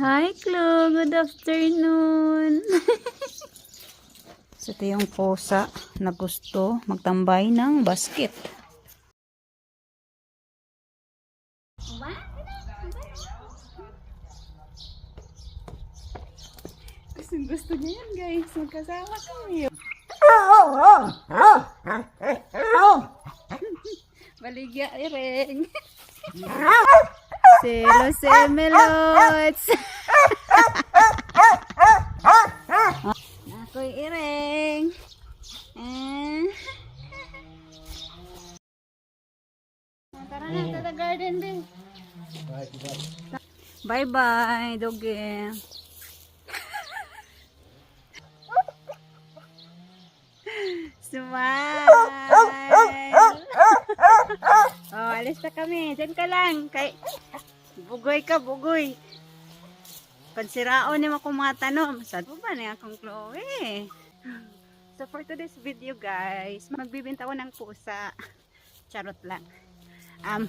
Hi, Chloe. Good afternoon. So, ito yung pusa na gusto magtambay ng basket. Gusto niya yan, guys. Magkasama kami. Baligya, Ireng. Selo semelots. Ako'y Ireng. Tara na, tata garden din. Bye-bye, doge. Smile. Oh, alis na kami. Diyan ka lang. Kay bugoy ka, bugoy. Pansiraon ni mo kung mga tanong. Saan po ba na akong Chloe? So for today's video guys, magbibenta ko ng pusa. Charot lang.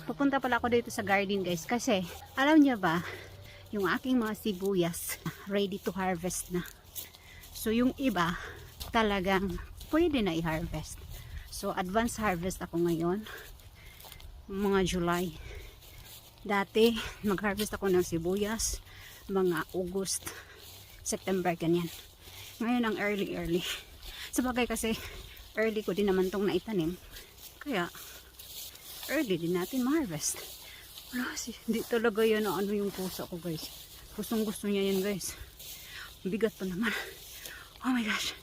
Pupunta pala ako dito sa garden guys kasi alam niyo ba, yung aking mga sibuyas ready to harvest na. So yung iba talagang pwede na i-harvest. So advance harvest ako ngayon. Mga July. Dati mag-harvest ako ng sibuyas mga August, September ganyan. Ngayon ang early. Sabagay kasi early ko din naman tong naitanim. Kaya early din natin ma-harvest. Wala kasi, hindi talaga yan na ano yung pusa ko guys. Gustong gusto niya yan guys. Bigat pa naman. Oh my gosh.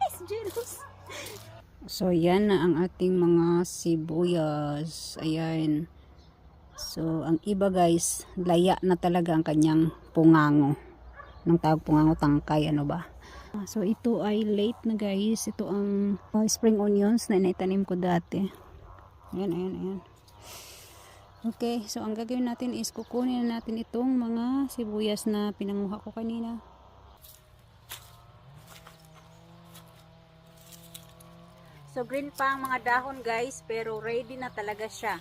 Yes, Jeros. So yan na ang ating mga sibuyas. Ayan. So ang iba guys, laya na talaga ang kanyang pungango. Nang tawag pungango, tangkay, ano ba? So ito ay late na guys. Ito ang spring onions na inaitanim ko dati. Ayan. Okay, so ang gagawin natin is kukunin natin itong mga sibuyas na pinanguha ko kanina. So green pa ang mga dahon guys, pero ready na talaga siya.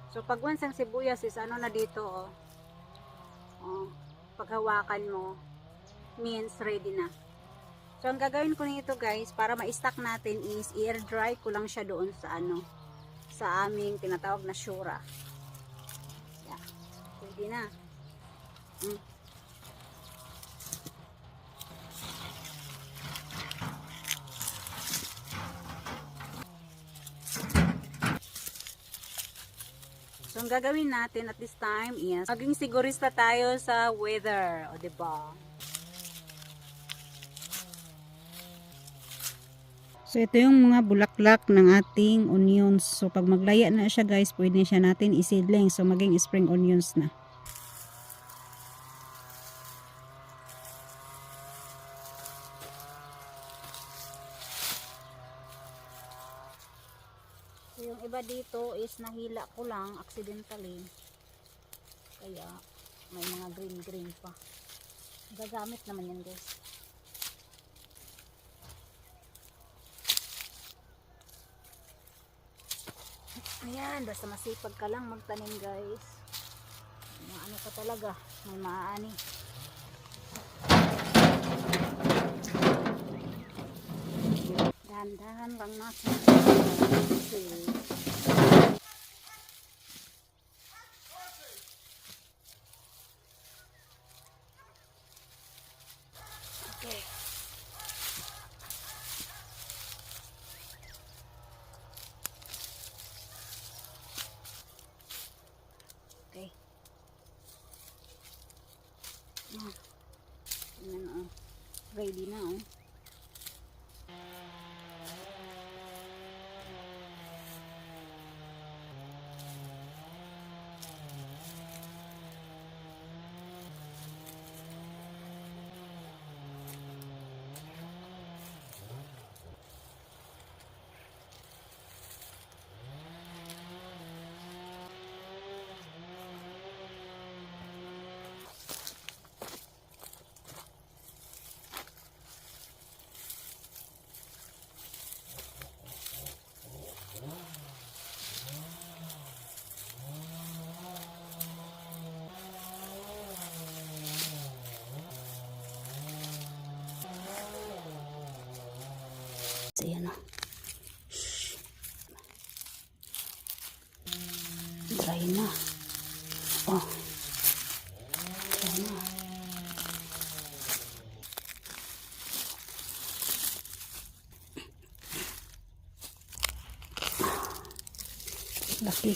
So pag once ang sibuyas is ano na dito paghawakan mo means ready na. So ang gagawin ko nito guys, para ma-stack natin is i-air dry ko lang siya doon sa sa aming tinatawag na shura. Yeah. Ready na. So, ang gagawin natin at this time is maging sigurista tayo sa weather. O, diba? So, ito yung mga bulaklak ng ating onions. So, pag maglaya na siya guys, pwede siya natin isidling. So, maging spring onions na. So, yung iba dito is nahila ko lang accidentally. Kaya may mga green pa. Gagamit naman yan guys. Ayan, basta masipag ka lang magtanim guys. Ano ka talaga, may maaani. Dahan-dahan lang natin. Okay. Okay. Ayan, ready na Ayan o. Shhh. Dry na. Oh. Dry na. Laki.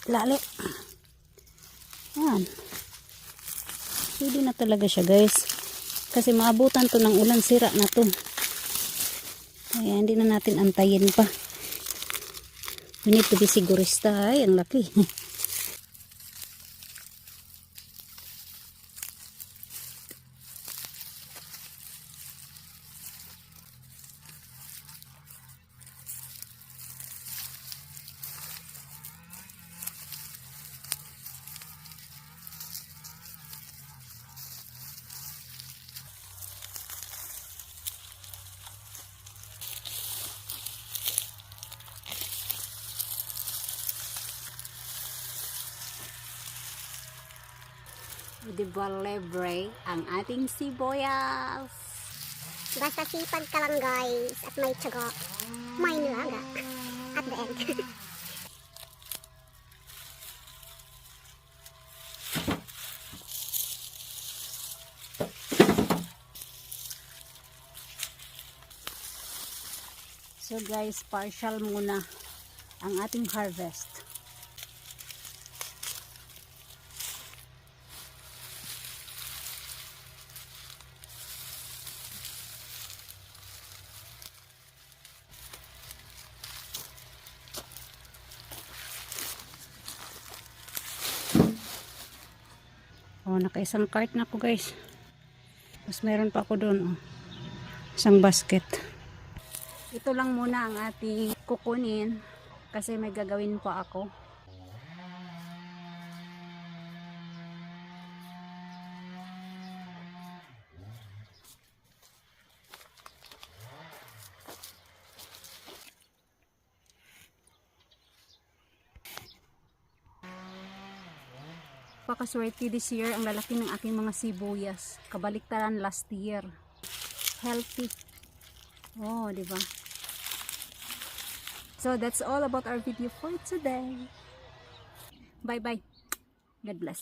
Lalo. Yan. Pwede na talaga siya guys. Kasi maabutan to ng ulan, sira na to. Kaya hindi na natin antayin pa. We need to be sigurista. Ay, ang laki. Diba lebre ang ating sibuyas. Basta sipag ka lang guys at may tiyaga, may nilaga at the end. So guys, partial muna ang ating harvest. Oh, naka-isang cart na ako guys. Mas meron pa ako doon. Oh. Isang basket. Ito lang muna ang ating kukunin kasi may gagawin pa ako. Pakaswerte this year ang lalaki ng aking mga sibuyas. Kabaliktaran last year. Healthy. Oh, di ba? So that's all about our video for today. Bye bye. God bless.